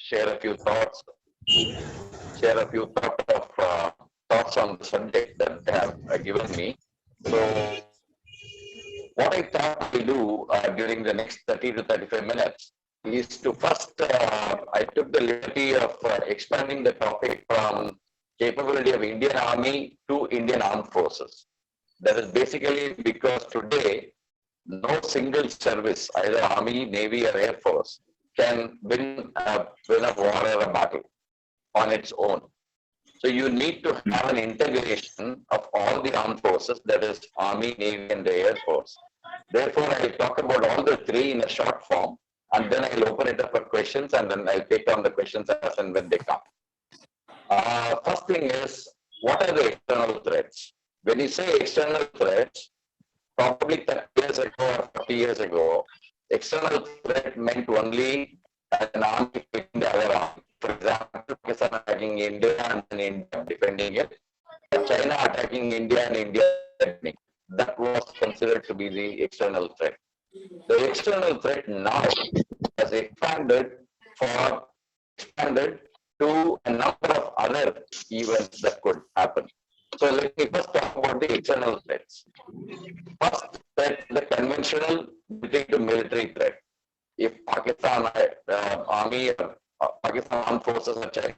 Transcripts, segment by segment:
share a few thoughts, share a few thoughts on the subject that they have given me. So, what I thought to do during the next 30 to 35 minutes is to first, I took the liberty of expanding the topic from capability of Indian Army to Indian Armed Forces. That is basically because today, no single service, either Army, Navy, or Air Force, can win a war or a battle on its own. So you need to have an integration of all the armed forces, that is Army, Navy, and the Air Force. Therefore, I'll talk about all the three in a short form, and then I'll open it up for questions, and then I'll take on the questions as and when they come. First thing is, what are the external threats? When you say external threats, probably 30 years ago or 40 years ago, external threat meant only an army hitting the other army. For example, Pakistan attacking India and then India defending it, or China attacking India and India defending. That was considered to be the external threat. The external threat now has expanded to a number of other events that could happen. So let me first talk about the external threats. First threat, the conventional military to military threat. If Pakistan Army or Pakistan Armed Forces or China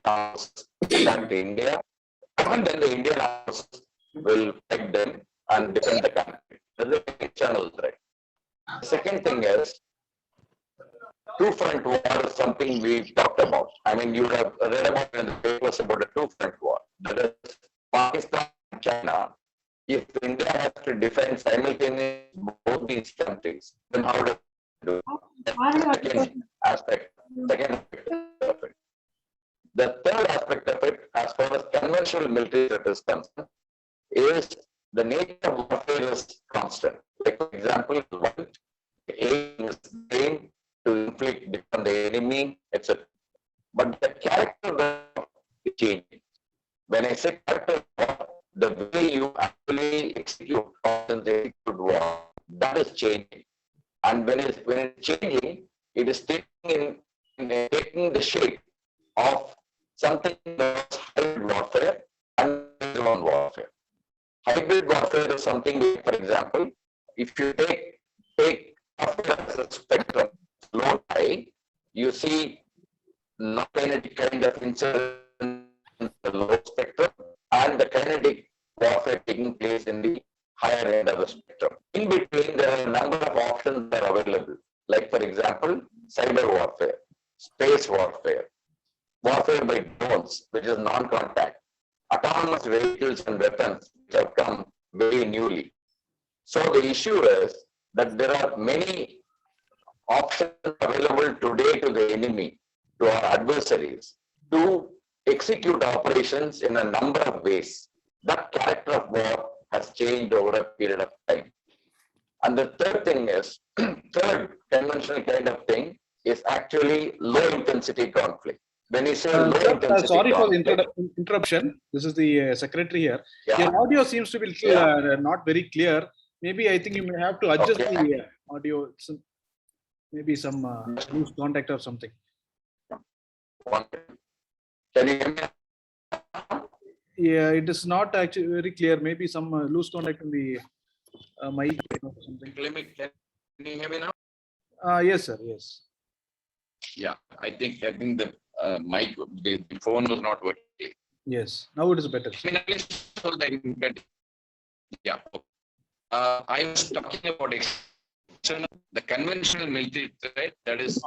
attack India, and then the Indian arms will fight them and defend the country. That's the external threat. The second thing is, two-front war is something we talked about. I mean, you have read about in the papers about a two-front war. That is, Pakistan and China. If India has to defend simultaneously both these countries, then how do we do it? Second aspect of it. The third aspect of it, as far as conventional military threat is concerned, is the nature of warfare is constant. Like, for example, aim is aim to inflict on the enemy, etc. But the character is changing. When I say character, the way you actually execute war, that is changing. And when it's changing, it is taking the shape of something that's hybrid warfare and drone warfare. Hybrid warfare is something like, for example, if you take as a spectrum, low high, you see non-kinetic kind of incident in the low spectrum and the kinetic warfare taking place in the higher end of the spectrum. In between, there are a number of options that are available. Like, for example, cyber warfare, space warfare, warfare by drones, which is non-contact, autonomous vehicles and weapons, which have come very newly. So the issue is that there are many options available today to the enemy, to our adversaries, to execute operations in a number of ways. That character of war has changed over a period of time. And the third thing is, third conventional kind of thing is actually low intensity conflict. When you say low intensity sorry conflict, for the interruption. This is the secretary here. Yeah. Your audio seems to be not very clear. Maybe I think you may have to adjust the audio. Maybe some loose contact or something. Can you hear me? Yeah, it is not actually very clear. Maybe some loose contact in the mic or something. Can you hear me now? Yes, sir. Yes. Yeah, I think the mic, the phone was not working. Yes, now it is better. Yeah. I was talking about the conventional military threat, that is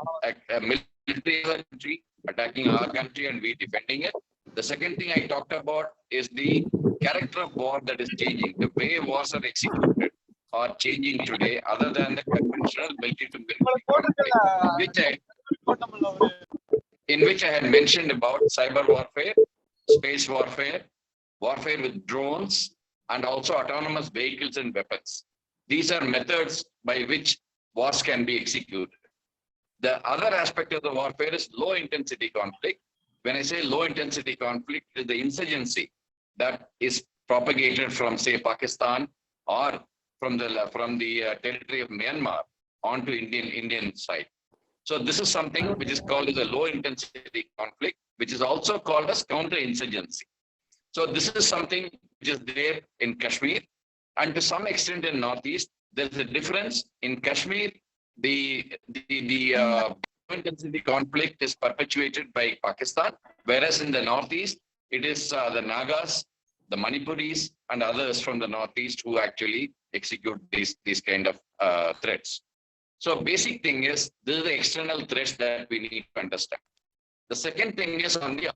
a military country attacking our country and we defending it. The second thing I talked about is the character of war that is changing. The way wars are executed are changing today, other than the conventional military to military conflict, in which I had mentioned about cyber warfare, space warfare, warfare with drones, and also autonomous vehicles and weapons. These are methods by which wars can be executed. The other aspect of the warfare is low intensity conflict. When I say low intensity conflict, it is the insurgency that is propagated from, say, Pakistan or from the territory of Myanmar onto Indian side. So this is something which is called as a low intensity conflict, which is also called as counterinsurgency. So this is something which is there in Kashmir, and to some extent in Northeast. There is a difference in Kashmir. The low intensity conflict is perpetuated by Pakistan, whereas in the Northeast it is the Nagas, the Manipuris, and others from the Northeast who actually execute these kind of threats. So basic thing is, this is the external threats that we need to understand. The second thing is on the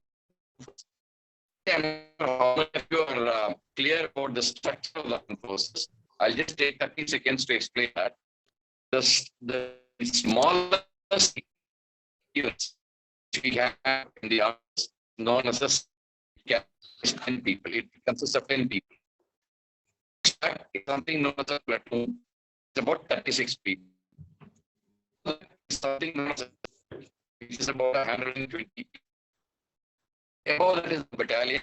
if you are clear about the structure of the armed forces, I'll just take 30 seconds to explain that. The smallest units we have in the arms known as the 10 people. It consists of 10 people. Something known as a platoon. It's about 36 people. Something known as which is about 120 people. Above that is the battalion,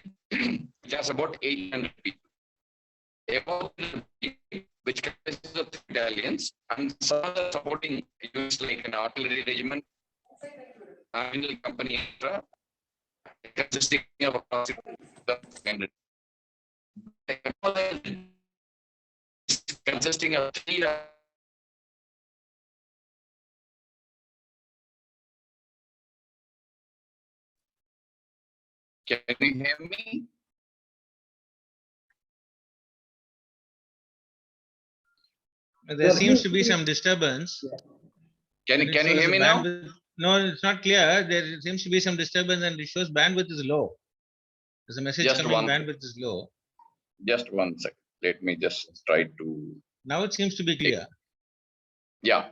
which has about 800 people. Above which consists of battalions and some other supporting units like an artillery regiment, army company, etc., consisting of approximately 100. Consisting of 3. Can you hear me? There seems to be some disturbance. Can you hear me now? No, it's not clear. There seems to be some disturbance and it shows bandwidth is low. There's a message Just coming, one bandwidth is low. Just 1 second. Let me just try to. Now it seems to be clear. Yeah.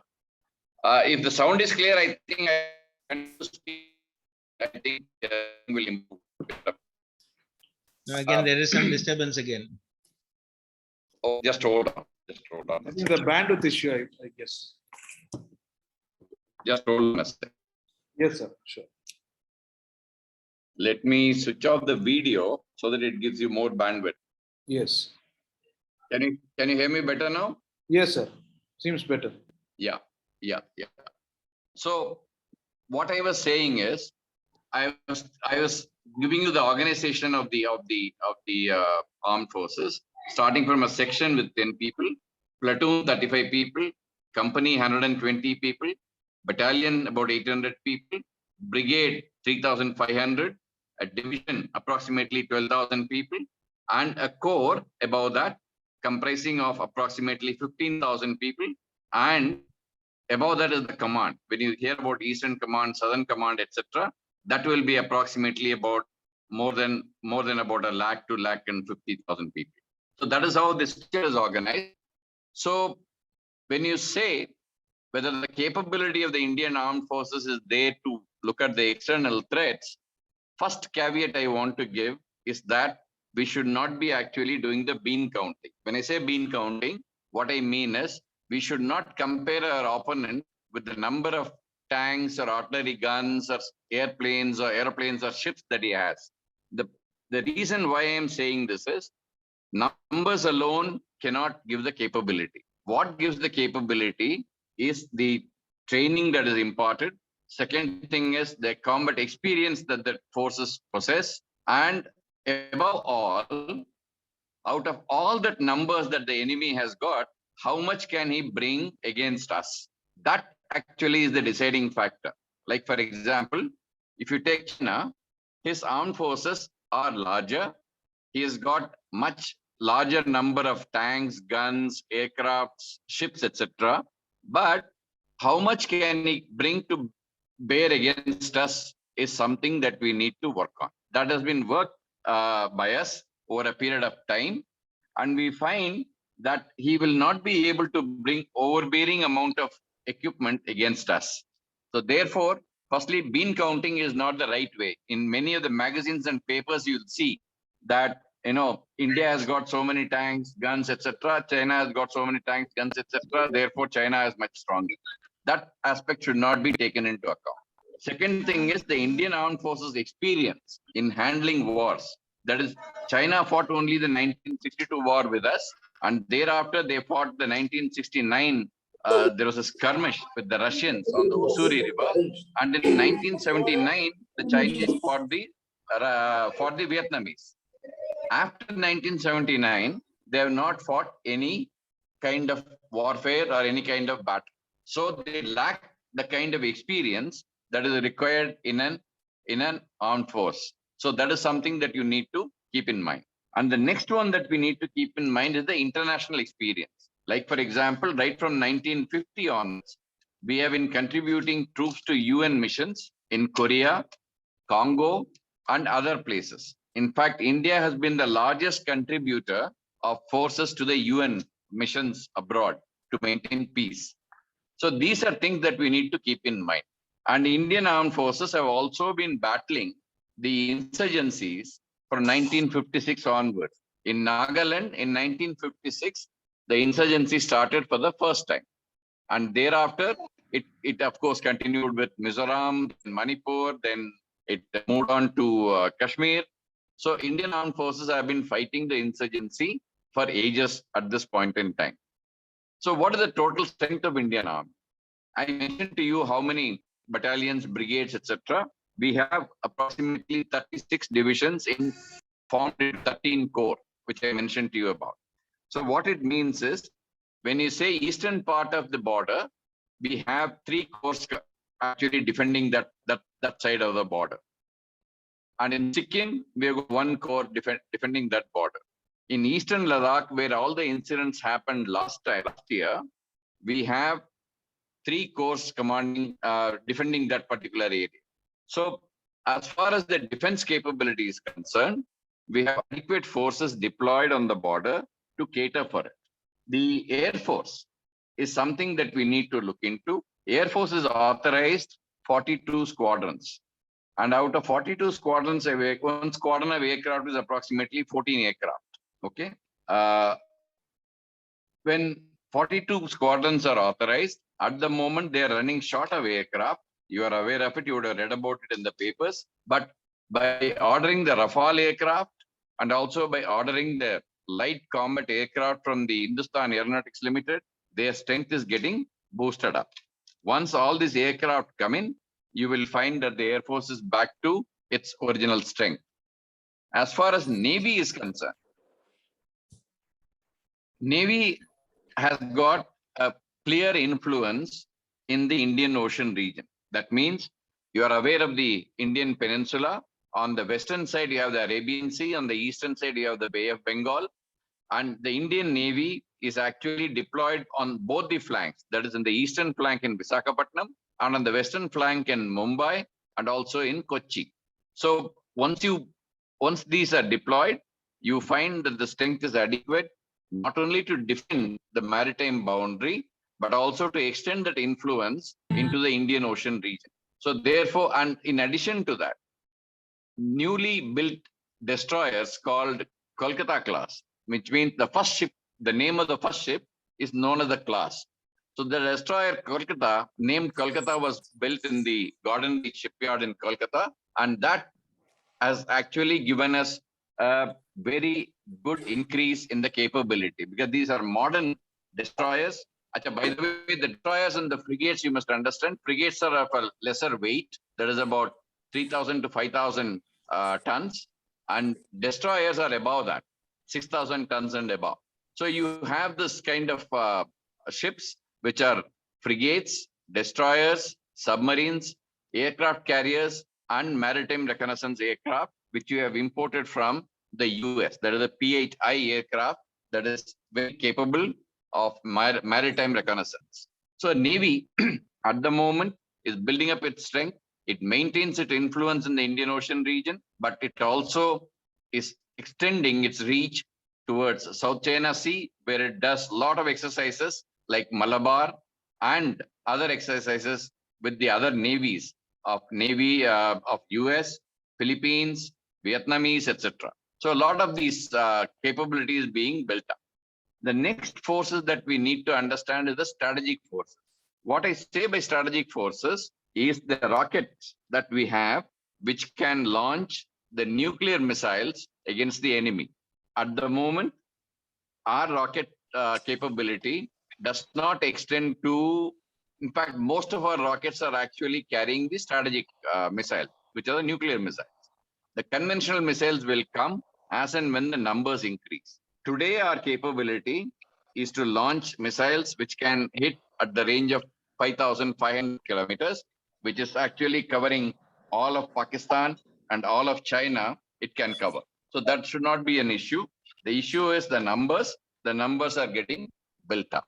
If the sound is clear, I think will improve. Again, there is some disturbance again. Oh, just hold on. Just hold on. I think the bandwidth issue, I guess. Just hold on a second. Yes, sir. Sure. Let me switch off the video so that it gives you more bandwidth. Yes. Can you hear me better now? Yes, sir. Seems better. Yeah. So what I was saying is, I was giving you the organization of the armed forces, starting from a section with 10 people, platoon 35 people, company 120 people, battalion about 800 people, brigade 3,500, a division approximately 12,000 people, and a corps above that comprising of approximately 15,000 people, and above that is the command. When you hear about Eastern Command, Southern Command, etc., that will be approximately about more than about 1 lakh to 1,50,000 people. So that is how this structure is organized. So when you say whether the capability of the Indian Armed Forces is there to look at the external threats, first caveat I want to give is that we should not be actually doing the bean counting. When I say bean counting, what I mean is we should not compare our opponent with the number of tanks or artillery guns or airplanes or ships that he has. The reason why I am saying this is numbers alone cannot give the capability. What gives the capability is the training that is imparted. Second thing is the combat experience that the forces possess. And above all, out of all that numbers that the enemy has got, how much can he bring against us? That actually is the deciding factor. Like, for example, if you take China, his armed forces are larger. He has got much larger number of tanks, guns, aircrafts, ships, etc. But how much can he bring to bear against us is something that we need to work on. That has been worked by us over a period of time. And we find that he will not be able to bring overbearing amount of equipment against us. So therefore, firstly, bean counting is not the right way. In many of the magazines and papers, you'll see that, India has got so many tanks, guns, etc. China has got so many tanks, guns, etc. Therefore, China is much stronger. That aspect should not be taken into account. Second thing is the Indian Armed Forces experience in handling wars. That is, China fought only the 1962 war with us, and thereafter they fought the 1969 there was a skirmish with the Russians on the Ussuri River, and in 1979 the Chinese fought the Vietnamese. After 1979, they have not fought any kind of warfare or any kind of battle. So they lack the kind of experience that is required in an armed force. So that is something that you need to keep in mind. And the next one that we need to keep in mind is the international experience. Like, for example, right from 1950 onwards, we have been contributing troops to UN missions in Korea, Congo, and other places. In fact, India has been the largest contributor of forces to the UN missions abroad to maintain peace. So these are things that we need to keep in mind. And Indian armed forces have also been battling the insurgencies from 1956 onwards. In Nagaland, in 1956, the insurgency started for the first time. And thereafter, it of course continued with Mizoram, Manipur, then it moved on to Kashmir. So Indian armed forces have been fighting the insurgency for ages at this point in time. So what is the total strength of Indian Army? I mentioned to you how many battalions, brigades, etc. We have approximately 36 divisions formed in 13 corps, which I mentioned to you about. So what it means is, when you say eastern part of the border, we have 3 corps actually defending that side of the border. And in Sikkim, we have 1 corps defending that border. In eastern Ladakh, where all the incidents happened last year, we have 3 corps commanding, defending that particular area. So as far as the defense capability is concerned, we have adequate forces deployed on the border to cater for it. The Air Force is something that we need to look into. Air Force is authorized 42 squadrons. And out of 42 squadrons, 1 squadron of aircraft is approximately 14 aircraft. Okay. When 42 squadrons are authorized, at the moment they are running short of aircraft. You are aware of it, you would have read about it in the papers. But by ordering the Rafale aircraft and also by ordering the light combat aircraft from the Hindustan Aeronautics Limited, their strength is getting boosted up. Once all these aircraft come in, you will find that the Air Force is back to its original strength. As far as Navy is concerned, Navy has got a clear influence in the Indian Ocean region. That means you are aware of the Indian Peninsula. On the western side, you have the Arabian Sea. On the eastern side, you have the Bay of Bengal. And the Indian Navy is actually deployed on both the flanks. That is in the eastern flank in Visakhapatnam and on the western flank in Mumbai and also in Kochi. So once these are deployed, you find that the strength is adequate not only to defend the maritime boundary, but also to extend that influence into the Indian Ocean region. So therefore, and in addition to that, newly built destroyers called Kolkata class, which means the first ship, the name of the first ship is known as the class. So the destroyer Kolkata, named Kolkata, was built in the Gordon Beach shipyard in Kolkata, and that has actually given us a very good increase in the capability, because these are modern destroyers. By the way, the destroyers and the frigates, you must understand, frigates are of a lesser weight, that is about 3,000 to 5,000 tons, and destroyers are above that, 6,000 tons and above. So you have this kind of ships, which are frigates, destroyers, submarines, aircraft carriers, and maritime reconnaissance aircraft, which you have imported from the US. That is a P-8I aircraft that is very capable of maritime reconnaissance. So Navy at the moment is building up its strength. It maintains its influence in the Indian Ocean region, but it also is extending its reach towards South China Sea, where it does a lot of exercises like Malabar and other exercises with the other navies of US, Philippines, Vietnamese, etc. So a lot of these capabilities being built up. The next forces that we need to understand is the strategic forces. What I say by strategic forces is the rockets that we have, which can launch the nuclear missiles against the enemy. At the moment, our rocket capability does not extend to, in fact, most of our rockets are actually carrying the strategic missiles, which are the nuclear missiles. The conventional missiles will come as and when the numbers increase. Today, our capability is to launch missiles which can hit at the range of 5,500 kilometers, which is actually covering all of Pakistan and all of China. It can cover. So that should not be an issue. The issue is the numbers. The numbers are getting built up.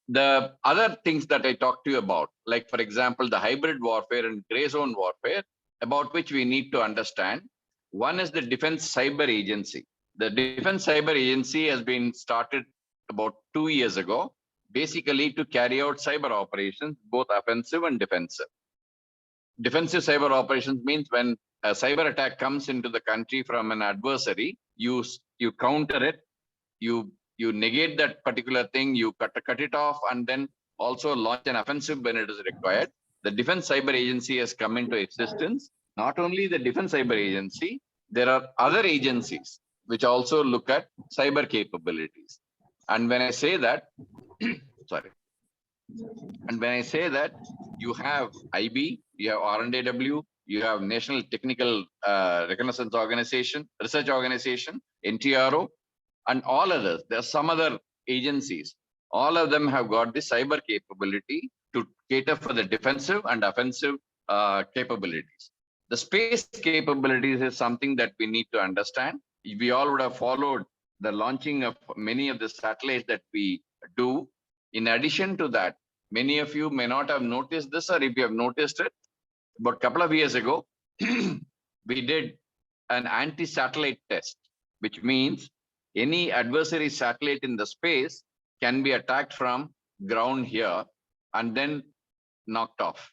The other things that I talked to you about, like, for example, the hybrid warfare and gray zone warfare, about which we need to understand. One is the Defense Cyber Agency. The Defense Cyber Agency has been started about 2 years ago, basically to carry out cyber operations, both offensive and defensive. Defensive cyber operations means when a cyber attack comes into the country from an adversary, you counter it, you negate that particular thing, you cut it off, and then also launch an offensive when it is required. The Defense Cyber Agency has come into existence. Not only the Defense Cyber Agency, there are other agencies which also look at cyber capabilities. And when I say that, sorry. And when I say that, you have IB, you have RNDW, you have National Technical Reconnaissance Organization, Research Organization, NTRO, and all others. There are some other agencies. All of them have got the cyber capability to cater for the defensive and offensive capabilities. The space capabilities is something that we need to understand. We all would have followed the launching of many of the satellites that we do. In addition to that, many of you may not have noticed this, or if you have noticed it, but a couple of years ago, we did an anti-satellite test, which means any adversary satellite in the space can be attacked from ground here and then knocked off.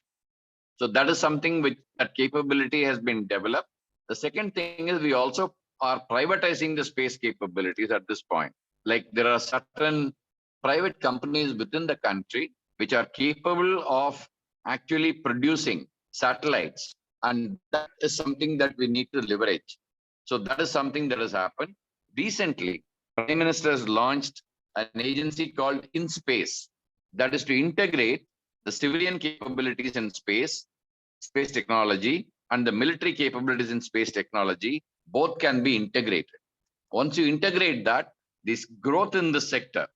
So that is something which that capability has been developed. The second thing is we also are privatizing the space capabilities at this point. Like, there are certain private companies within the country which are capable of actually producing satellites, and that is something that we need to leverage. So that is something that has happened. Recently, Prime Minister has launched an agency called InSpace, that is to integrate the civilian capabilities in space technology, and the military capabilities in space technology. Both can be integrated. Once you integrate that, this growth in the sector,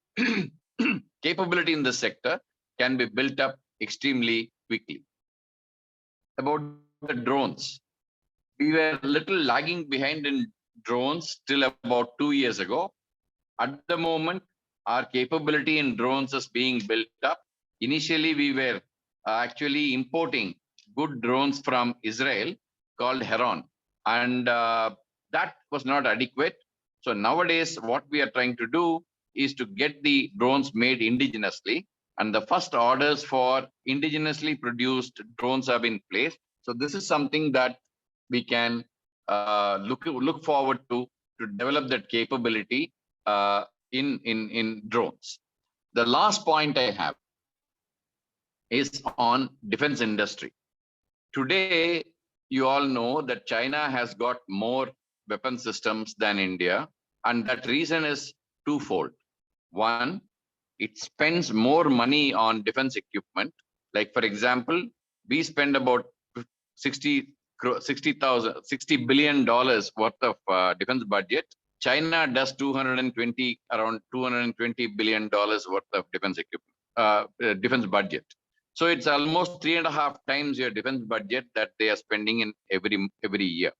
capability in the sector can be built up extremely quickly. About the drones, we were a little lagging behind in drones till about 2 years ago. At the moment, our capability in drones is being built up. Initially, we were actually importing good drones from Israel called Heron, and that was not adequate. So nowadays, what we are trying to do is to get the drones made indigenously, and the first orders for indigenously produced drones have been placed. So this is something that we can look forward to develop that capability in drones. The last point I have is on defense industry. Today, you all know that China has got more weapon systems than India, and that reason is twofold. One, it spends more money on defense equipment. Like, for example, we spend about $60 billion worth of defense budget. China does around $220 billion worth of defense equipment, defense budget. So it's almost 3.5 times your defense budget that they are spending in every year.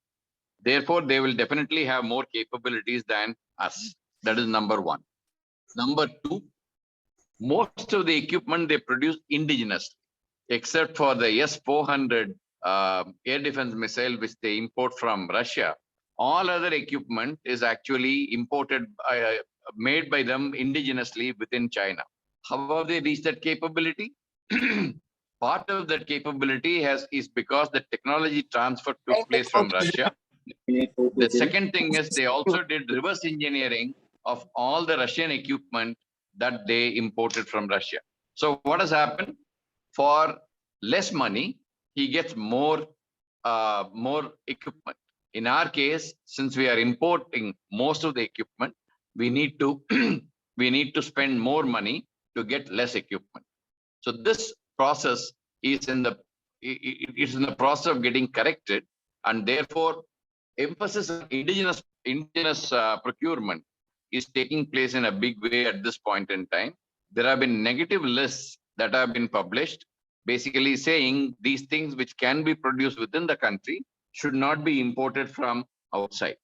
Therefore, they will definitely have more capabilities than us. That is number one. Number two, most of the equipment they produce indigenously, except for the S-400 air defense missile, which they import from Russia. All other equipment is actually imported, made by them indigenously within China. How have they reached that capability? Part of that capability is because the technology transfer took place from Russia. The second thing is they also did reverse engineering of all the Russian equipment that they imported from Russia. So what has happened? For less money, he gets more equipment. In our case, since we are importing most of the equipment, we need to we need to spend more money to get less equipment. So this process is in the process of getting corrected, and therefore emphasis on indigenous procurement is taking place in a big way at this point in time. There have been negative lists that have been published, basically saying these things which can be produced within the country should not be imported from outside.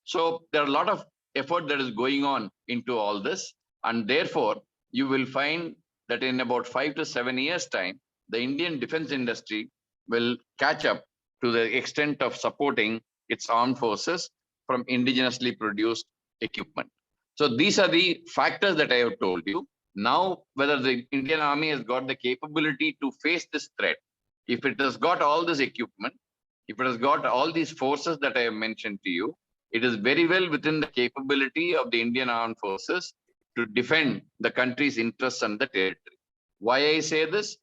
So there are a lot of effort that is going on into all this, and therefore you will find that in about 5 to 7 years' time, the Indian defense industry will catch up to the extent of supporting its armed forces from indigenously produced equipment. So these are the factors that I have told you. Now, whether the Indian Army has got the capability to face this threat, if it has got all this equipment, if it has got all these forces that I have mentioned to you, it is very well within the capability of the Indian Armed Forces to defend the country's interests and the territory. Why I say this?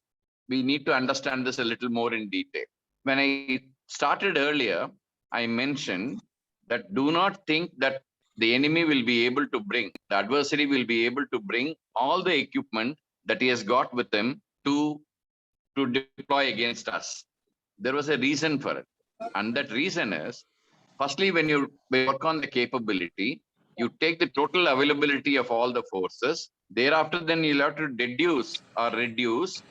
We need to understand this a little more in detail. When I started earlier, I mentioned that do not think that the enemy will be able to bring, the adversary will be able to bring all the equipment that he has got with him to deploy against us. There was a reason for it. And that reason is, firstly, when you work on the capability, you take the total availability of all the forces. Thereafter, then you'll have to deduce or reduce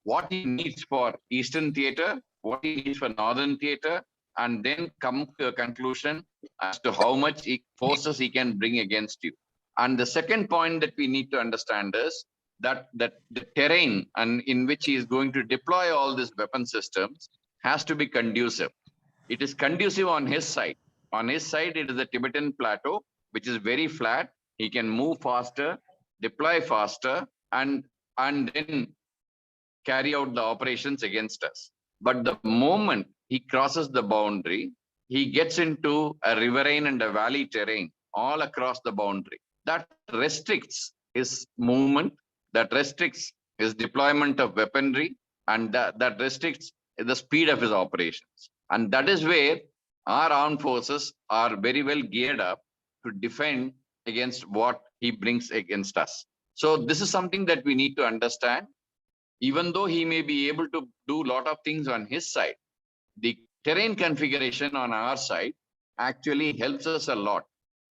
what he needs for Eastern Theatre, what he needs for Northern Theatre, and then come to a conclusion as to how much forces he can bring against you. And the second point that we need to understand is that the terrain and in which he is going to deploy all these weapon systems has to be conducive. It is conducive on his side. On his side, it is the Tibetan Plateau, which is very flat. He can move faster, deploy faster, and then carry out the operations against us. But the moment he crosses the boundary, he gets into a riverine and a valley terrain all across the boundary. That restricts his movement, that restricts his deployment of weaponry, and that restricts the speed of his operations. And that is where our armed forces are very well geared up to defend against what he brings against us. So this is something that we need to understand. Even though he may be able to do a lot of things on his side, the terrain configuration on our side actually helps us a lot.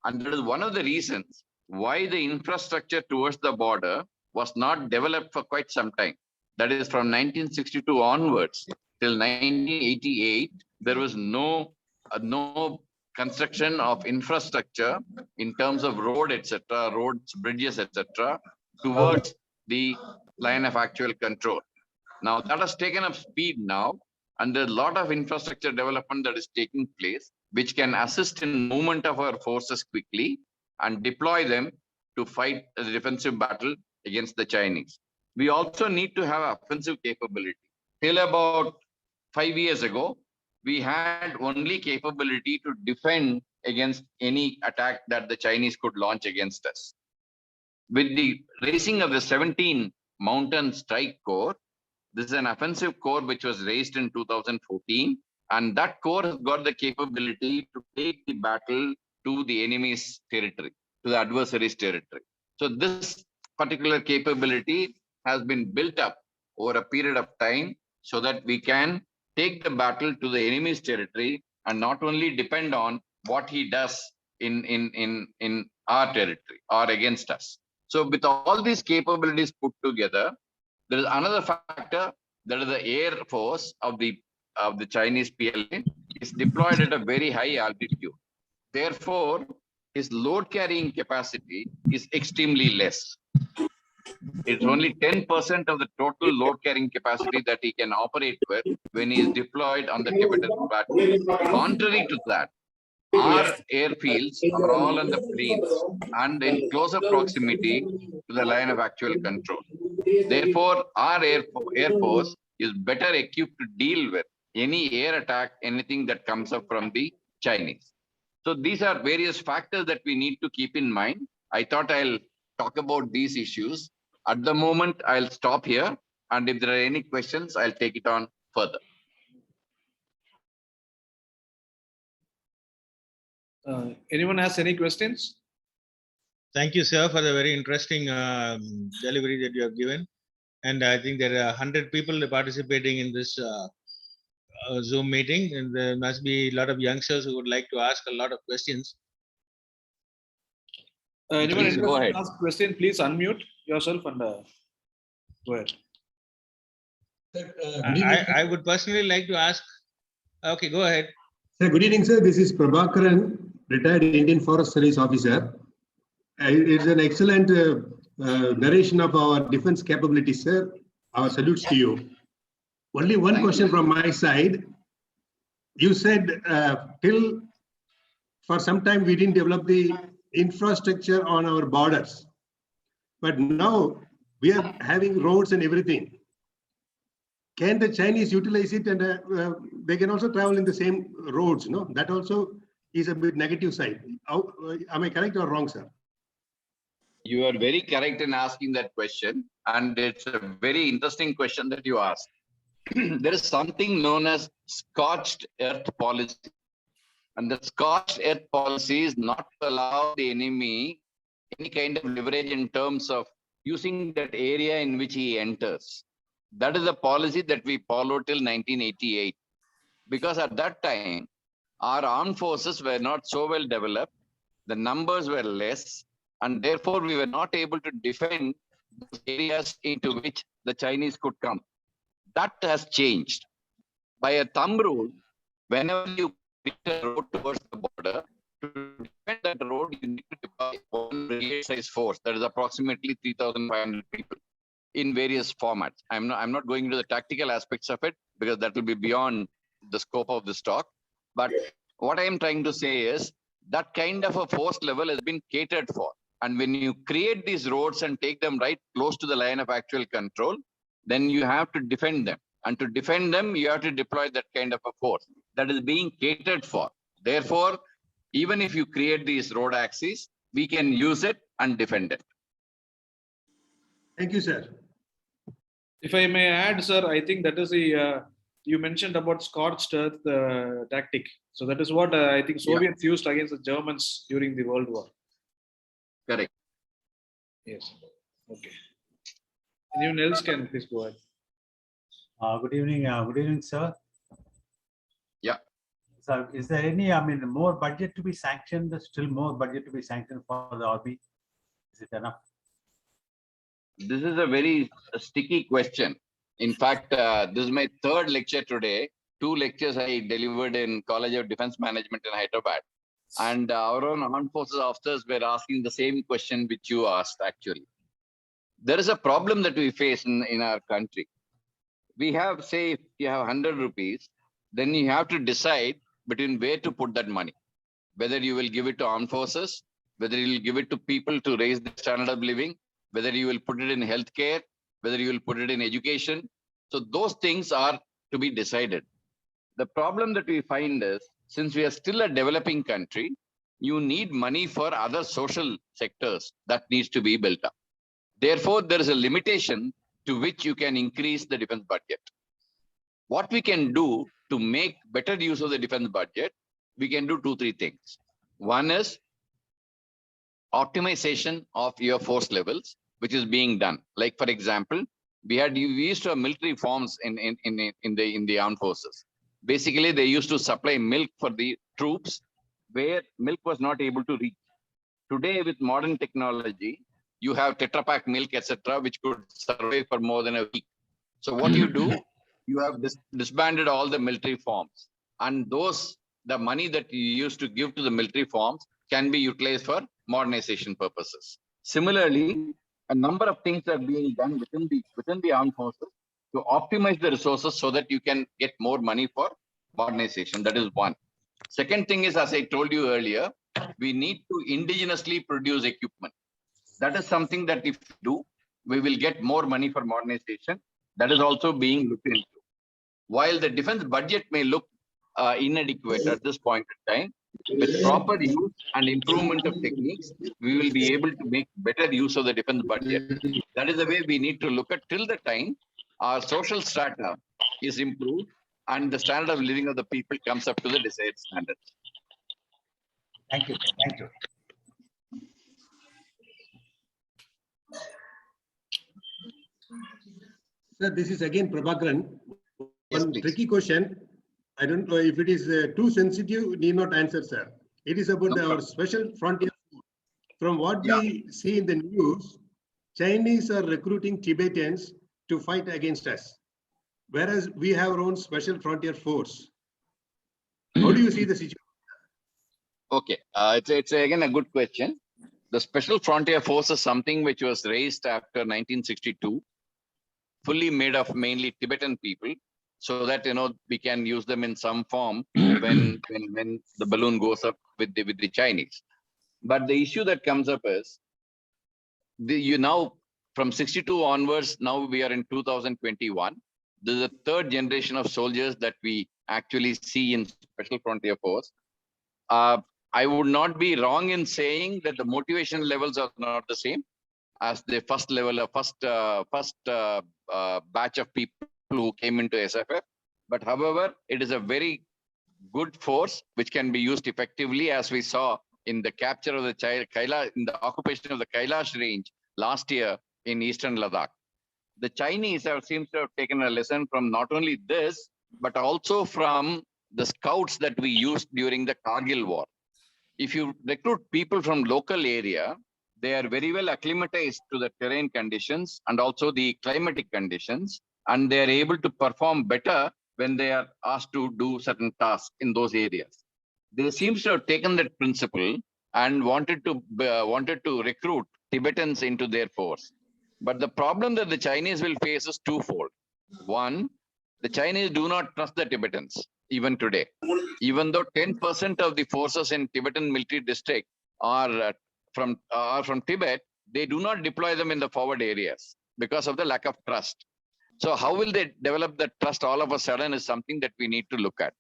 And that is one of the reasons why the infrastructure towards the border was not developed for quite some time. That is from 1962 onwards till 1988, there was no construction of infrastructure in terms of road, etc., roads, bridges, etc., towards the line of actual control. Now that has taken up speed now, and there's a lot of infrastructure development that is taking place, which can assist in movement of our forces quickly and deploy them to fight a defensive battle against the Chinese. We also need to have offensive capability. Till about 5 years ago, we had only capability to defend against any attack that the Chinese could launch against us. With the raising of the 17 Mountain Strike Corps, this is an offensive corps which was raised in 2014, and that corps has got the capability to take the battle to the enemy's territory, to the adversary's territory. So this particular capability has been built up over a period of time so that we can take the battle to the enemy's territory and not only depend on what he does in our territory or against us. So with all these capabilities put together, there is another factor, that is the air force of the Chinese PLA is deployed at a very high altitude. Therefore, his load carrying capacity is extremely less. It's only 10% of the total load carrying capacity that he can operate with when he is deployed on the Tibetan Plateau. Contrary to that, our airfields are all on the plains and in closer proximity to the line of actual control. Therefore, our air force is better equipped to deal with any air attack, anything that comes up from the Chinese. So these are various factors that we need to keep in mind. I thought I'll talk about these issues. At the moment, I'll stop here. And if there are any questions, I'll take it on further. Anyone has any questions? Thank you, sir, for the very interesting delivery that you have given. And I think there are 100 people participating in this Zoom meeting, and there must be a lot of youngsters who would like to ask a lot of questions. Anyone Please go interested ahead. to ask question, please unmute yourself and go ahead. Sir, good evening. I would personally like to ask. Okay, go ahead. Sir, good evening, sir. This is Prabhakaran, retired Indian Forest Service officer. It's an excellent narration of our defense capabilities, sir. Our salutes to you. Only one Thank question you. from my side. You said till for some time we didn't develop the infrastructure on our borders, but now we are having roads and everything. Can the Chinese utilize it, and they can also travel in the same roads? No, that also is a bit negative side. Am I correct or wrong, sir? You are very correct in asking that question, and it's a very interesting question that you asked. There is something known as scorched earth policy, and the scorched earth policy is not to allow the enemy any kind of leverage in terms of using that area in which he enters. That is the policy that we followed till 1988, because at that time our armed forces were not so well developed, the numbers were less, and therefore we were not able to defend those areas into which the Chinese could come. That has changed. By a thumb rule, whenever you create a road towards the border, to defend that road, you need to deploy one brigade size force, that is approximately 3,500 people in various formats. I'm not going into the tactical aspects of it because that will be beyond the scope of this talk. But what I am trying to say is that kind of a force level has been catered for. And when you create these roads and take them right close to the line of actual control, then you have to defend them. And to defend them, you have to deploy that kind of a force that is being catered for. Therefore, even if you create these road axes, we can use it and defend it. Thank you, sir. If I may add, sir, I think that is the you mentioned about scorched earth tactic. So that is what I think Soviets used against the Germans during the World War. Correct. Yes. Okay. Anyone else can please go ahead. Good evening, sir. Yeah. So, is there any, more budget to be sanctioned? Still more budget to be sanctioned for the army? Is it enough? This is a very sticky question. In fact, this is my third lecture today. 2 lectures I delivered in College of Defense Management in Hyderabad. And our own armed forces officers were asking the same question which you asked, actually. There is a problem that we face in our country. We have, say, if you have 100 rupees, then you have to decide between where to put that money. Whether you will give it to armed forces, whether you will give it to people to raise the standard of living, whether you will put it in healthcare, whether you will put it in education. So those things are to be decided. The problem that we find is, since we are still a developing country, you need money for other social sectors that needs to be built up. Therefore, there is a limitation to which you can increase the defense budget. What we can do to make better use of the defense budget, we can do 2-3 things. One is optimization of your force levels, which is being done. Like, for example, we used to have military forms in the armed forces. Basically, they used to supply milk for the troops where milk was not able to reach. Today, with modern technology, you have Tetra Pak milk, etc., which could survive for more than a week. So what you do, you have disbanded all the military forms, and the money that you used to give to the military forms can be utilized for modernization purposes. Similarly, a number of things are being done within the armed forces to optimize the resources so that you can get more money for modernization. That is one. Second thing is, as I told you earlier, we need to indigenously produce equipment. That is something that if we do, we will get more money for modernization. That is also being looked into. While the defense budget may look inadequate at this point in time, with proper use and improvement of techniques, we will be able to make better use of the defense budget. That is the way we need to look at till the time our social strata is improved and the standard of living of the people comes up to the desired standards. Thank you. Thank you. Sir, this is again Prabhakaran. Yes, One please. tricky question. I don't know if it is too sensitive, need not answer, sir. It is about No our problem. special frontier. From what Yeah. we see in the news, Chinese are recruiting Tibetans to fight against us, whereas we have our own special frontier force. How do you see the situation? Okay, it's again a good question. The Special Frontier Force is something which was raised after 1962, fully made of mainly Tibetan people, so that we can use them in some form when the balloon goes up with the Chinese. But the issue that comes up is now from 62 onwards, now we are in 2021. This is the third generation of soldiers that we actually see in Special Frontier Force. I would not be wrong in saying that the motivation levels are not the same as the first level of first batch of people who came into SFF. But however, it is a very good force which can be used effectively, as we saw in the capture of the Kailash, in the occupation of the Kailash range last year in eastern Ladakh. The Chinese seems to have taken a lesson from not only this, but also from the scouts that we used during the Kargil war. If you recruit people from local area, they are very well acclimatized to the terrain conditions and also the climatic conditions, and they are able to perform better when they are asked to do certain tasks in those areas. They seems to have taken that principle and wanted to recruit Tibetans into their force. But the problem that the Chinese will face is twofold. One, the Chinese do not trust the Tibetans even today. Even though 10% of the forces in Tibetan military district are from Tibet, they do not deploy them in the forward areas because of the lack of trust. So how will they develop that trust all of a sudden is something that we need to look at.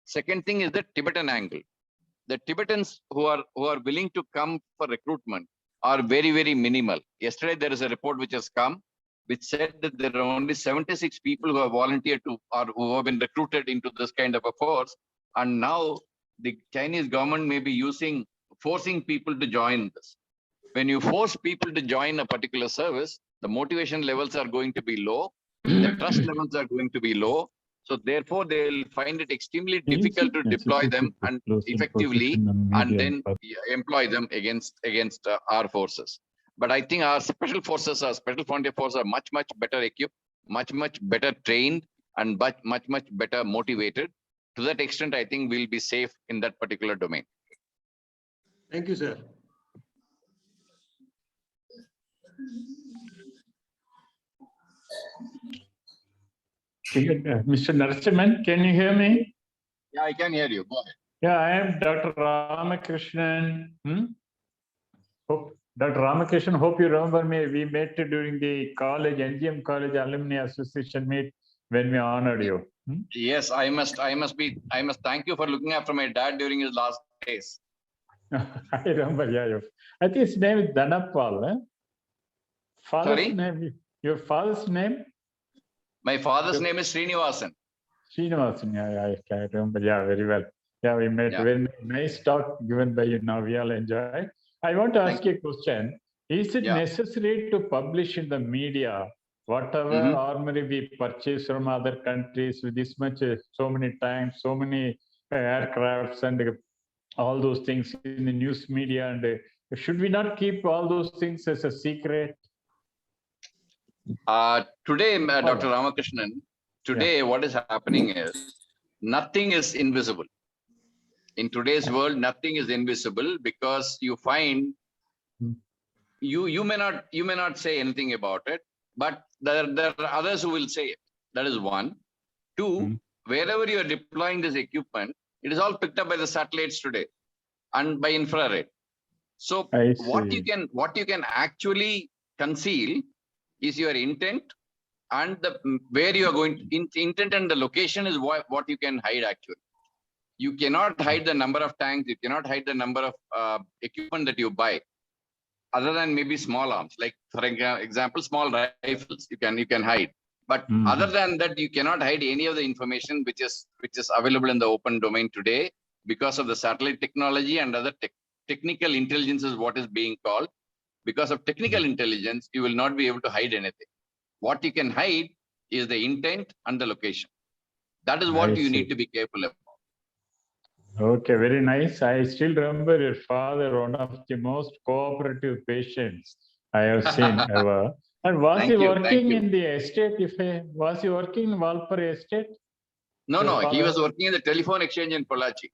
Second thing is the Tibetan angle. The Tibetans who are willing to come for recruitment are very, very minimal. Yesterday, there is a report which has come, which said that there are only 76 people who have volunteered to or who have been recruited into this kind of a force. And now the Chinese government may be forcing people to join this. When you force people to join a particular service, the motivation levels are going to be low, the trust levels are going to be low. So therefore, they'll find it extremely difficult to deploy them and effectively and then employ them against our forces. But I think our special forces, our special frontier forces are much, much better equipped, much, much better trained, and much, much better motivated. To that extent, I think we'll be safe in that particular domain. Thank you, sir. Mr. Narasimhan, can you hear me? Yeah, I can hear you. Go ahead. Yeah, I am Dr. Ramakrishnan. Dr. Ramakrishnan, hope you remember me. We met during the college, NGM College Alumni Association meet when we honored you. Yes, I must thank you for looking after my dad during his last days. I remember, yeah. I think his name is Dhanapal. Father's Sorry? name, your father's name? My father's name is Srinivasan. Srinivasan, yeah, I remember, yeah, very well. Yeah, we met. Yeah. Very nice talk given by you. Now we all enjoy. I want to ask you a question. Is it necessary to publish in the media whatever armory we purchase from other countries with this much, so many times, so many aircrafts and all those things in the news media? And should we not keep all those things as a secret? Today, Dr. Ramakrishnan, what is happening is nothing is invisible. In today's world, nothing is invisible because you find you may not say anything about it, but there are others who will say it. That is one. Two, wherever you are deploying this equipment, it is all picked up by the satellites today and by infrared. So what you can actually conceal is your intent and where you are going. Intent and the location is what you can hide actually. You cannot hide the number of tanks. You cannot hide the number of equipment that you buy, other than maybe small arms. Like for example, small rifles you can hide. But other than that, you cannot hide any of the information which is available in the open domain today because of the satellite technology and other technical intelligence is what is being called. Because of technical intelligence, you will not be able to hide anything. What you can hide is the intent and the location. That is what I you see. need to be careful of. Okay, very nice. I still remember your father, one of the most cooperative patients I have seen ever. And was Thank he you, thank working you. in the estate? Was he working in Valpara estate? No, Your no, he father? was working in the telephone exchange in Pollachi.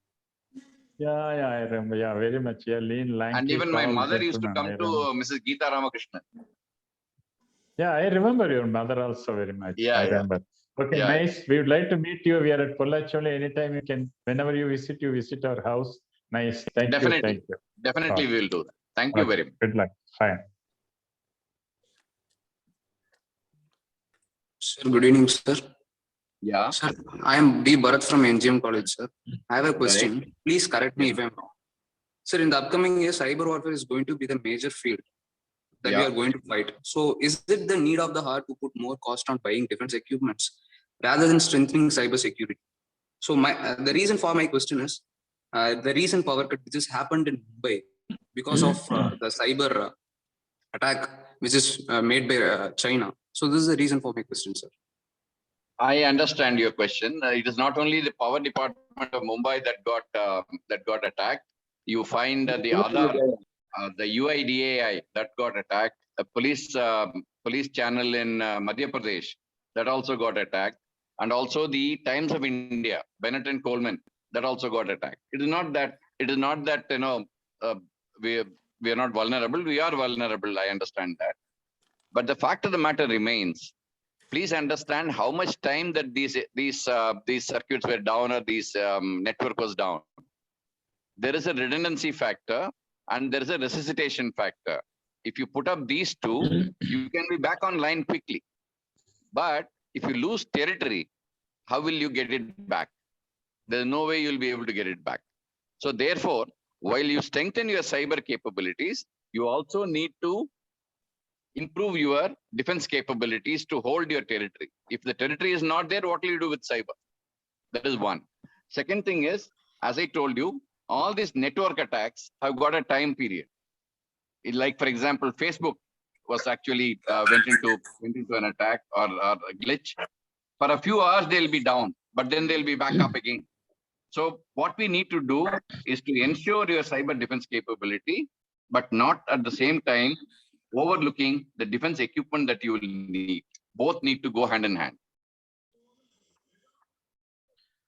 Yeah, I remember. Yeah, very much. Yeah, lean, lanky, And even my tall mother used to gentleman. come to Mrs. Geeta Ramakrishnan. Yeah, I remember your mother also very much. Yeah, I yeah. remember. Okay, Yeah, nice. We would like to meet you. We are at Pollachi. Anytime you can, whenever you visit our house. Nice. Thank you. definitely. Thank you. Definitely we will do that. Thank you Okay, very much. good luck. Fine. Sir, good evening, sir. Yeah. Sir, I am B. Bharat from NGM College, sir. I have a question. Please correct me if I'm wrong. Sir, in the upcoming year, cyber warfare is going to be the major field that we Yeah. are going to fight. So, is it the need of the heart to put more cost on buying defense equipments rather than strengthening cyber security? So, the reason for my question is the recent power cut which has happened in Mumbai because of the cyber attack which is made by China. So, this is the reason for my question, sir. I understand your question. It is not only the power department of Mumbai that got attacked. You find the other, the UIDAI that got attacked. A police channel in Madhya Pradesh that also got attacked, and also the Times of India, Bennett and Coleman, that also got attacked. It is not that we are not vulnerable. We are vulnerable. I understand that, but the fact of the matter remains. Please understand how much time that these circuits were down or these network was down. There is a redundancy factor and there is a resuscitation factor. If you put up these two, you can be back online quickly. But if you lose territory, how will you get it back? There's no way you'll be able to get it back. So therefore, while you strengthen your cyber capabilities, you also need to improve your defense capabilities to hold your territory. If the territory is not there, what will you do with cyber? That is one. Second thing is, as I told you, all these network attacks have got a time period. Like, for example, Facebook was actually went into an attack or a glitch. For a few hours, they'll be down, but then they'll be back up again. So what we need to do is to ensure your cyber defense capability, but not at the same time overlooking the defense equipment that you will need. Both need to go hand in hand.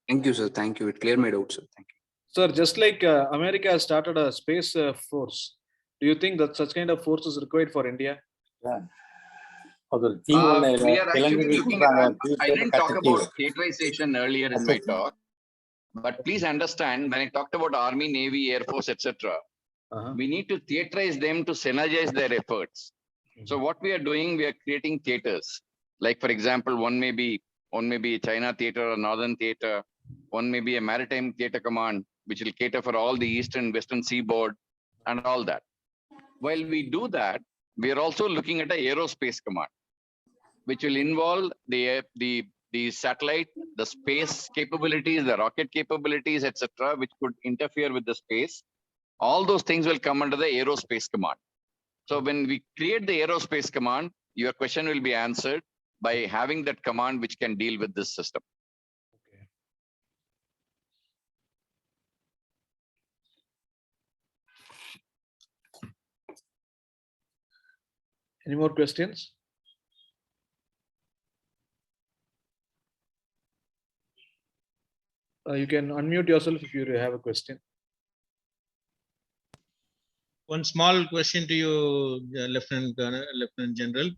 Thank you, sir. Thank you. It cleared my doubt, sir. Thank you. Sir, just like America has started a space force, do you think that such kind of force is required for India? We are actually looking at, I didn't talk about theaterization earlier in my talk, but please understand, when I talked about Army, Navy, Air Force, etc., we need to theaterize them to synergize their efforts. So what we are doing, we are creating theaters. Like, for example, one may be a China theater or Northern theater. One may be a maritime theater command, which will cater for all the eastern, western seaboard and all that. While we do that, we are also looking at an aerospace command, which will involve the satellite, the space capabilities, the rocket capabilities, etc., which could interfere with the space. All those things will come under the aerospace command. So when we create the aerospace command, your question will be answered by having that command which can deal with this system. Okay. Any more questions? You can unmute yourself if you have a question. One small question to you, Lieutenant General.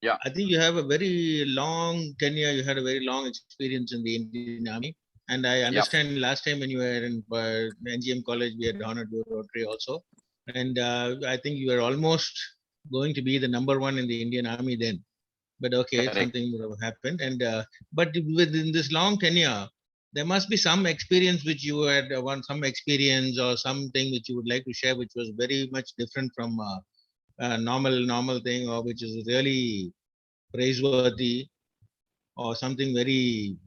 Yeah. I think you have a very long tenure. You had a very long experience in the Indian Army. And I understand last time when you were in NGM College, we had honored your Rotary also. And I think you were almost going to be the #1 in the Indian Army then. But okay, Correct. something would have happened. And but within this long tenure, there must be some experience which you had some experience or something which you would like to share, which was very much different from normal thing, or which is really praiseworthy, or something very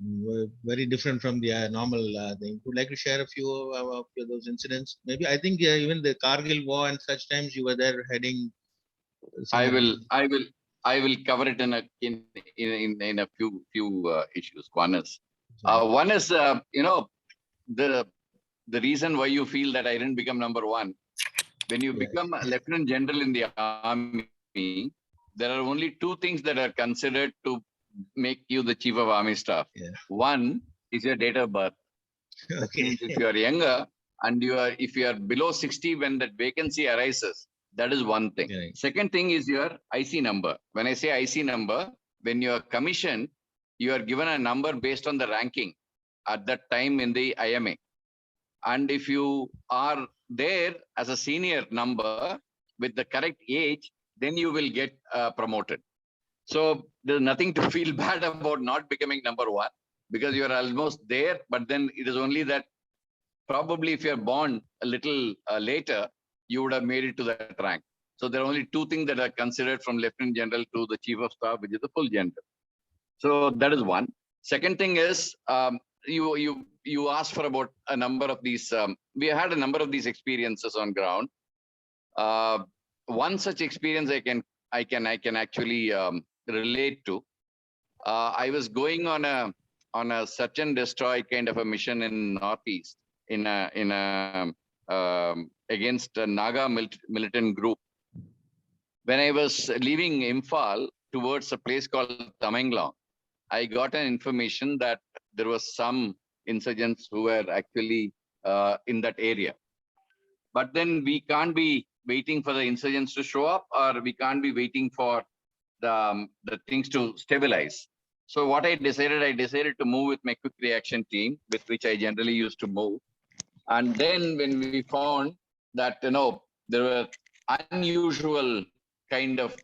different from the normal thing. Would like to share a few of those incidents? Maybe I think even the Kargil war and such times you were there heading. I I will cover it in a few issues. One is the reason why you feel that I didn't become number one. When you become a lieutenant general in the army, there are only two things that are considered to make you the chief of army staff. Yeah. One is your date of birth. That Okay. means if you are younger and if you are below 60 when that vacancy arises, that is one thing. Right. Second thing is your IC number. When I say IC number, when you are commissioned, you are given a number based on the ranking at that time in the IMA. And if you are there as a senior number with the correct age, then you will get promoted. So there's nothing to feel bad about not becoming number one, because you are almost there. But then it is only that probably if you're born a little later, you would have made it to that rank. So there are only two things that are considered from lieutenant general to the chief of staff, which is the full general. So that is one. Second thing is you asked for about a number of these. We had a number of these experiences on ground. One such experience I can actually relate to. I was going on a search and destroy kind of a mission in Northeast against a Naga militant group. When I was leaving Imphal towards a place called Tamenglong, I got an information that there was some insurgents who were actually in that area. But then we can't be waiting for the insurgents to show up, or we can't be waiting for the things to stabilize. So what I decided to move with my quick reaction team, with which I generally used to move. And then when we found that, there were unusual kind of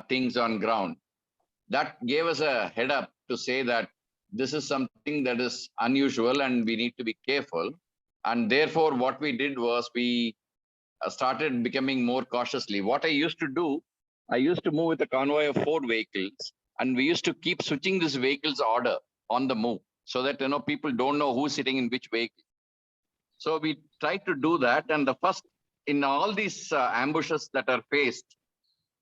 things on ground, that gave us a head up to say that this is something that is unusual and we need to be careful. And therefore, what we did was we started becoming more cautiously. What I used to do, I used to move with a convoy of 4 vehicles, and we used to keep switching this vehicle's order on the move so that, people don't know who's sitting in which vehicle. So we tried to do that. And in all these ambushes that are faced,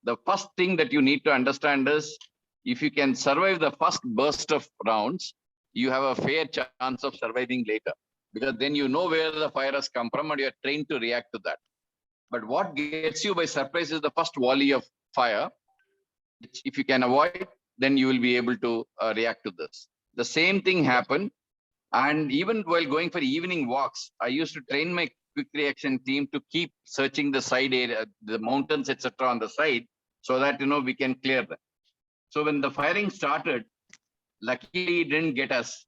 the first thing that you need to understand is, if you can survive the first burst of rounds, you have a fair chance of surviving later, because then you know where the fire has come from and you're trained to react to that. But what gets you by surprise is the first volley of fire. If you can avoid, then you will be able to react to this. The same thing happened. And even while going for evening walks, I used to train my quick reaction team to keep searching the side area, the mountains, etc. on the side, so that, we can clear them. So when the firing started, luckily it didn't get us.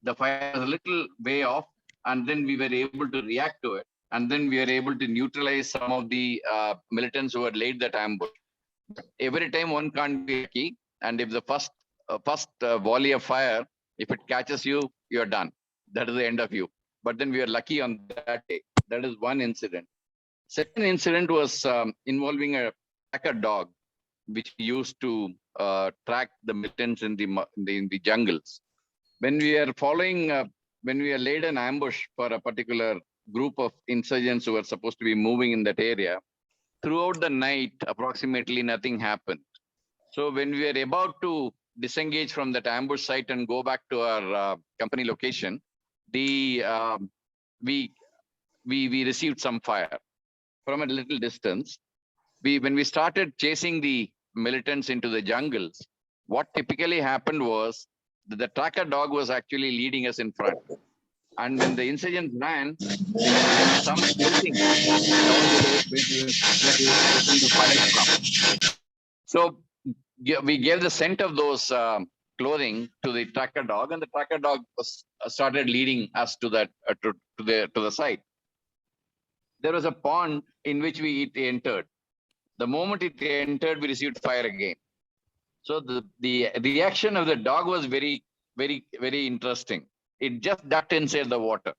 The fire was a little way off, and then we were able to react to it. And then we were able to neutralize some of the militants who had laid that ambush. Every time one can't be lucky, and if the first volley of fire, if it catches you, you're done. That is the end of you. But then we were lucky on that day. That is one incident. Second incident was involving a tracker dog, which used to track the militants in the jungles. When we are when we are laid an ambush for a particular group of insurgents who were supposed to be moving in that area, throughout the night, approximately nothing happened. So when we were about to disengage from that ambush site and go back to our company location, we received some fire from a little distance. When we started chasing the militants into the jungles, what typically happened was that the tracker dog was actually leading us in front. And when the insurgents ran, there was some clothing from. So we gave the scent of those clothing to the tracker dog, and the tracker dog started leading us to the site. There was a pond in which it entered. The moment it entered, we received fire again. So the reaction of the dog was very, very, very interesting. It just ducked inside the water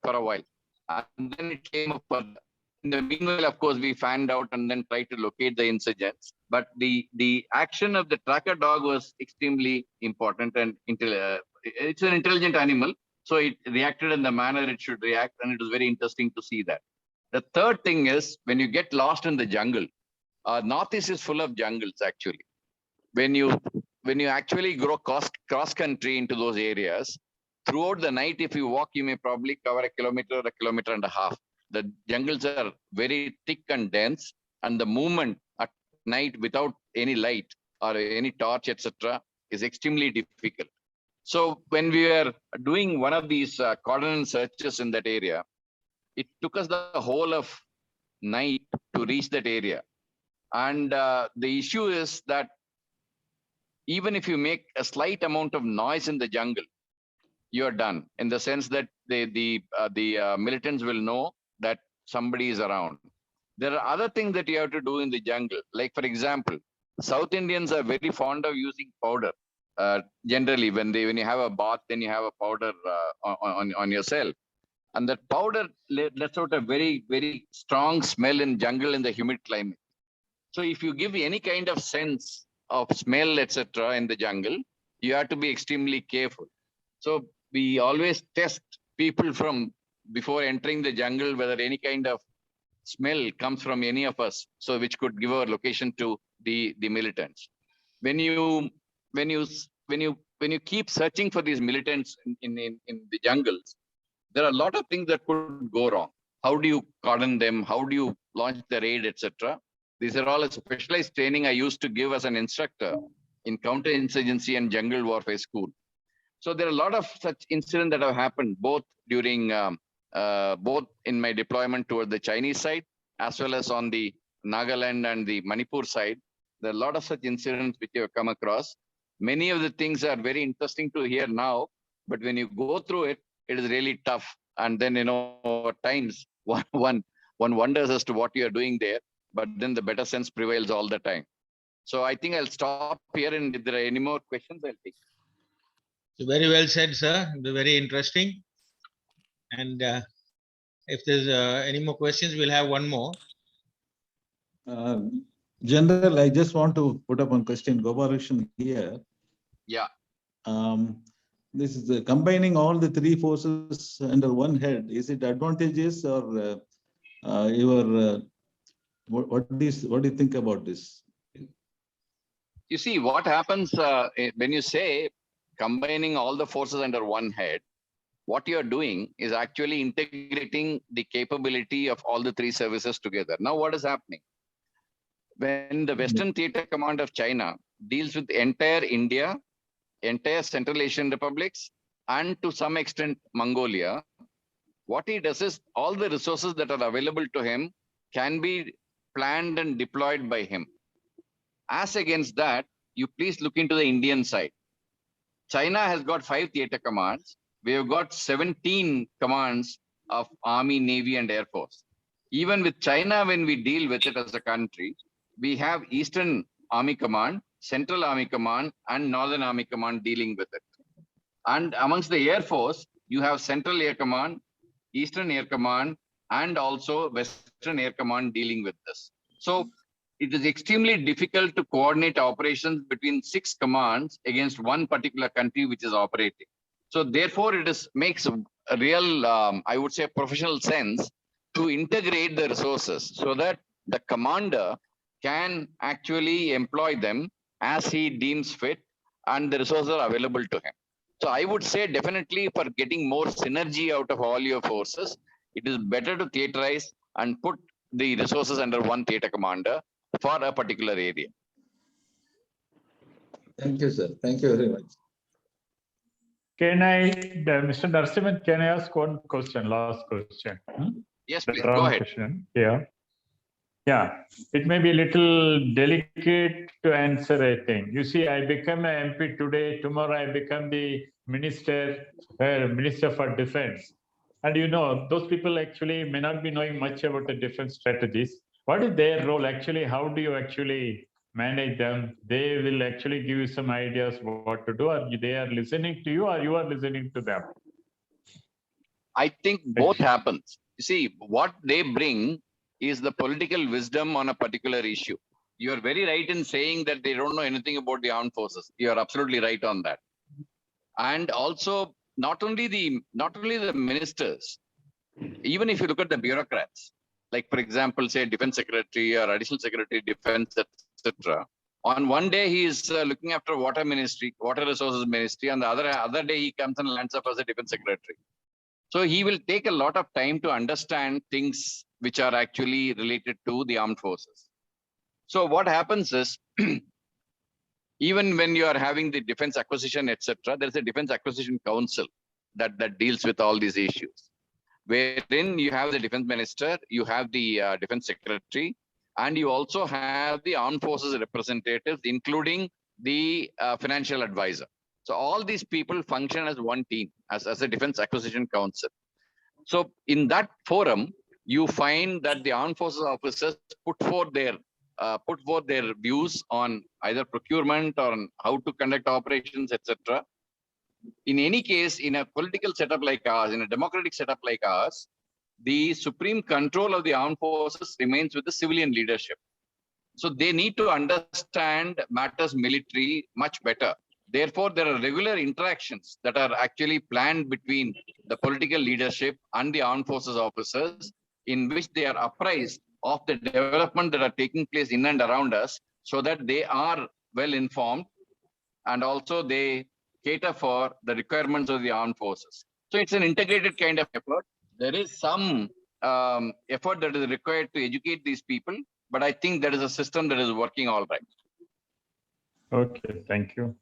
for a while. And then it came up further. In the meanwhile, of course, we found out and then tried to locate the insurgents. But the action of the tracker dog was extremely important, and it's an intelligent animal. So it reacted in the manner it should react, and it was very interesting to see that. The third thing is, when you get lost in the jungle, Northeast is full of jungles actually. when you actually go cross country into those areas, throughout the night, if you walk, you may probably cover a kilometer and a half. The jungles are very thick and dense, and the movement at night without any light or any torch, etc., is extremely difficult. So when we were doing one of these cordon searches in that area, it took us the whole of night to reach that area. And the issue is that even if you make a slight amount of noise in the jungle, you're done, in the sense that the militants will know that somebody is around. There are other things that you have to do in the jungle. Like, for example, South Indians are very fond of using powder. Generally, when you have a bath, then you have a powder on yourself. And that powder lets out a very, very strong smell in jungle in the humid climate. So if you give any kind of sense of smell, etc., in the jungle, you have to be extremely careful. So we always test people from before entering the jungle, whether any kind of smell comes from any of us, so which could give a location to the militants. When you keep searching for these militants in the jungles, there are a lot of things that could go wrong. How do you cordon them? How do you launch the raid, etc.? These are all a specialized training I used to give as an instructor in counterinsurgency and jungle warfare school. So there are a lot of such incidents that have happened, both during both in my deployment toward the Chinese side, as well as on the Nagaland and the Manipur side. There are a lot of such incidents which you have come across. Many of the things are very interesting to hear now, but when you go through it, it is really tough. And then, at times one wonders as to what you are doing there, but then the better sense prevails all the time. So I think I'll stop here, and if there are any more questions, I'll take. So very well said, sir. Very interesting. And if there's any more questions, we'll have one more. General, I just want to put up one question. Gopalakrishnan here. Yeah. This is combining all the three forces under one head. Is it advantageous, or what do you think about this? You see, what happens when you say combining all the forces under one head, what you're doing is actually integrating the capability of all the three services together. Now, what is happening? When the Western Theater Command of China deals with entire India, entire Central Asian republics, and to some extent Mongolia, what he does is all the resources that are available to him can be planned and deployed by him. As against that, you please look into the Indian side. China has got 5 theater commands. We have got 17 commands of Army, Navy, and Air Force. Even with China, when we deal with it as a country, we have Eastern Army Command, Central Army Command, and Northern Army Command dealing with it. And amongst the Air Force, you have Central Air Command, Eastern Air Command, and also Western Air Command dealing with this. So it is extremely difficult to coordinate operations between 6 commands against one particular country which is operating. So therefore, it makes a real, I would say, professional sense to integrate the resources so that the commander can actually employ them as he deems fit, and the resources are available to him. So I would say definitely for getting more synergy out of all your forces, it is better to theaterize and put the resources under one theater commander for a particular area. Thank you, sir. Thank you very much. Can I, Mr. Narasimhan, can I ask one question, last question? Yes, please, go ahead. Yeah, it may be a little delicate to answer, I think. You see, I become an MP today, tomorrow I become the Minister for Defense. And those people actually may not be knowing much about the defense strategies. What is their role actually? How do you actually manage them? They will actually give you some ideas what to do, or they are listening to you, or you are listening to them? I think both happens. You see, what they bring is the political wisdom on a particular issue. You are very right in saying that they don't know anything about the armed forces. You are absolutely right on that. And also, not only the ministers, even if you look at the bureaucrats, like for example, say Defense Secretary or Additional Secretary Defense, etc., On one day, he is looking after water ministry, water resources ministry, and the other day he comes and lands up as a defense secretary. So he will take a lot of time to understand things which are actually related to the armed forces. So what happens is, even when you are having the defense acquisition, etc., there is a defense acquisition council that deals with all these issues, wherein you have the defense minister, you have the defense secretary, and you also have the armed forces representatives, including the financial advisor. So all these people function as one team, as a defense acquisition council. So in that forum, you find that the armed forces officers put forth their views on either procurement or on how to conduct operations, etc. In any case, in a political setup like ours, in a democratic setup like ours, the supreme control of the armed forces remains with the civilian leadership. So they need to understand matters military much better. Therefore, there are regular interactions that are actually planned between the political leadership and the armed forces officers, in which they are apprised of the development that are taking place in and around us, so that they are well informed and also they cater for the requirements of the armed forces. So it's an integrated kind of effort. There is some effort that is required to educate these people, but I think there is a system that is working all right. Okay, thank you.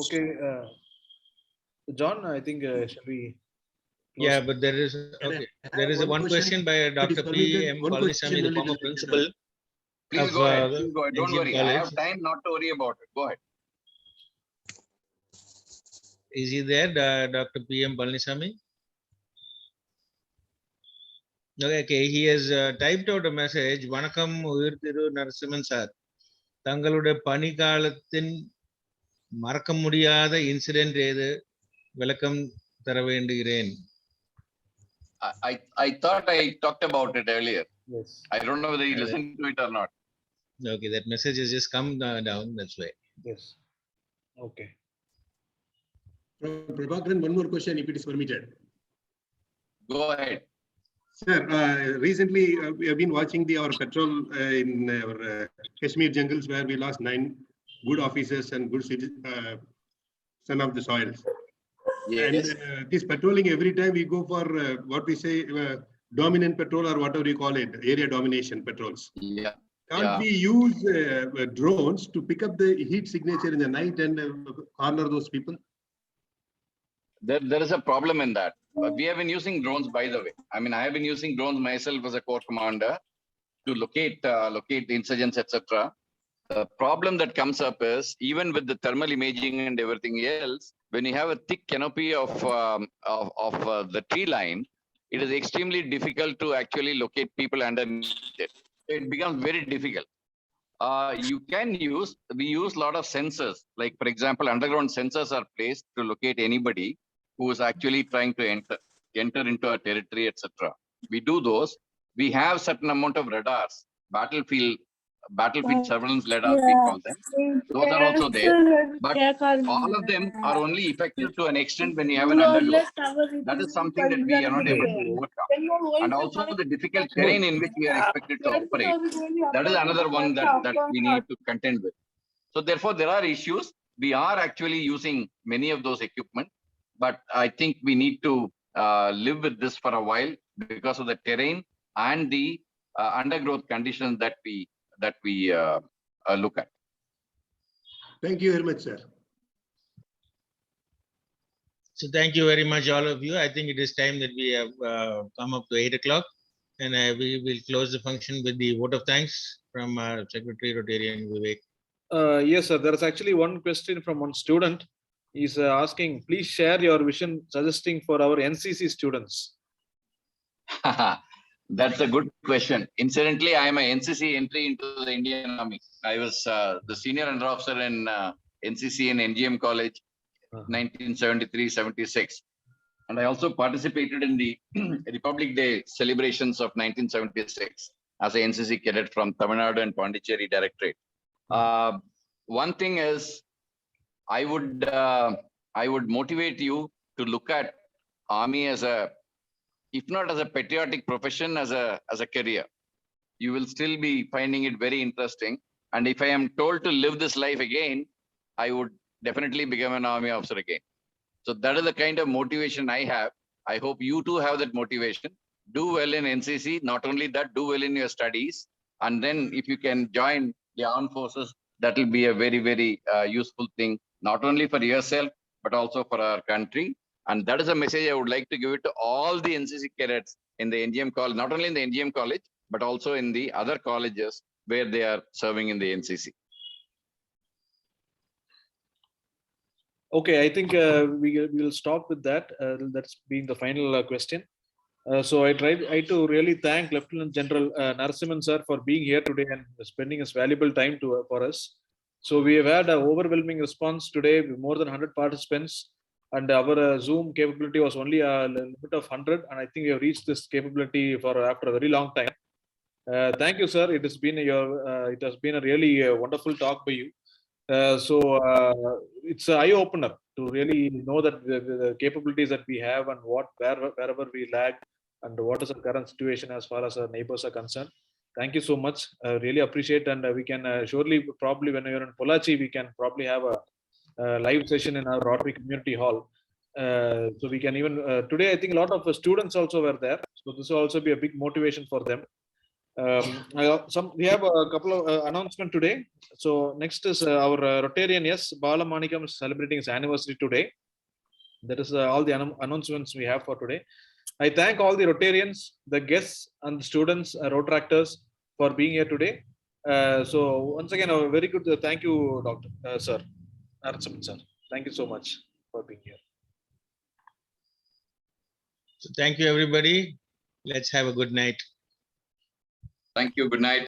Okay, John, I think shall we? Yeah, but there is okay. There is one question by Dr. P.M. Palanisamy, the former principal. Please go ahead. Please go ahead. Don't worry. College. I have time not to worry about it. Go ahead. Is he there, Dr. P.M. Palanisamy? Okay, he has typed out a message. Vanakkam Uyirthiru Narasimhan sir. தங்களுடைய பணிக்காலத்தின் மறக்க முடியாத incident ஏது விளக்கம் தர வேண்டுகிறேன். I thought I talked about it earlier. Yes. I don't know whether you listened to it or not. Okay, that message has just come down. That's why. Yes. Okay. Prabhakaran, one more question, if it is permitted. Go ahead. Sir, recently we have been watching our patrol in our Kashmir jungles, where we lost 9 good officers and good son of the soil. Yes. And this patrolling, every time we go for what we say dominant patrol, or whatever you call it, area domination patrols. Yeah. Can't we use drones to pick up the heat signature in the night and corner those people? There is a problem in that. We have been using drones, by the way. I mean, I have been using drones myself as a corps commander to locate the insurgents, etc. The problem that comes up is, even with the thermal imaging and everything else, when you have a thick canopy of the tree line, it is extremely difficult to actually locate people underneath it. It becomes very difficult. We use a lot of sensors. Like, for example, underground sensors are placed to locate anybody who is actually trying to enter into a territory, etc. We do those. We have certain amount of radars, battlefield surveillance radars, we call them. Those are also there. But all of them are only effective to an extent when you have an undergrowth. That is something that we are not able to overcome. And also the difficult terrain in which we are expected to operate. That is another one that we need to contend with. So therefore, there are issues. We are actually using many of those equipment, but I think we need to live with this for a while because of the terrain and the undergrowth conditions that we look at. Thank you very much, sir. So thank you very much, all of you. I think it is time that we have come up to 8 o'clock, and we will close the function with the vote of thanks from Secretary Rotarian Vivek. Yes, sir. There is actually one question from one student. He's asking, please share your vision suggesting for our NCC students. That's a good question. Incidentally, I am a NCC entry into the Indian Army. I was the senior under officer in NCC in NGM College, 1973-76. And I also participated in the Republic Day celebrations of 1976. as a NCC cadet from Tamil Nadu and Pondicherry Directorate. One thing is, I would motivate you to look at Army as a, if not as a patriotic profession, as a career. You will still be finding it very interesting. And if I am told to live this life again, I would definitely become an Army officer again. So that is the kind of motivation I have. I hope you too have that motivation. Do well in NCC. Not only that, do well in your studies. And then if you can join the armed forces, that will be a very, very useful thing, not only for yourself, but also for our country. And that is a message I would like to give it to all the NCC cadets in the NGM college, not only in the NGM college, but also in the other colleges where they are serving in the NCC. Okay, I think we will stop with that. That's being the final question. So I to really thank Lieutenant General Narasimhan sir for being here today and spending his valuable time for us. So we have had an overwhelming response today with more than 100 participants, and our Zoom capability was only a limit of 100, and I think we have reached this capability after a very long time. Thank you, sir. It has been a really wonderful talk by you. It's an eye opener to really know that the capabilities that we have and wherever we lag and what is the current situation as far as our neighbors are concerned. Thank you so much. I really appreciate, and we can surely probably when you're in Pollachi, we can probably have a live session in our Rotary Community Hall. So we can even today I think a lot of students also were there. So this will also be a big motivation for them. We have a couple of announcements today. So next is our Rotarian, yes, Bala Manikam is celebrating its anniversary today. That is all the announcements we have for today. I thank all the Rotarians, the guests and the students, Rotaractors for being here today. So once again, a very good thank you, Dr. Sir. Narasimhan sir. Thank you so much for being here. So thank you, everybody. Let's have a good night. Thank you. Good night.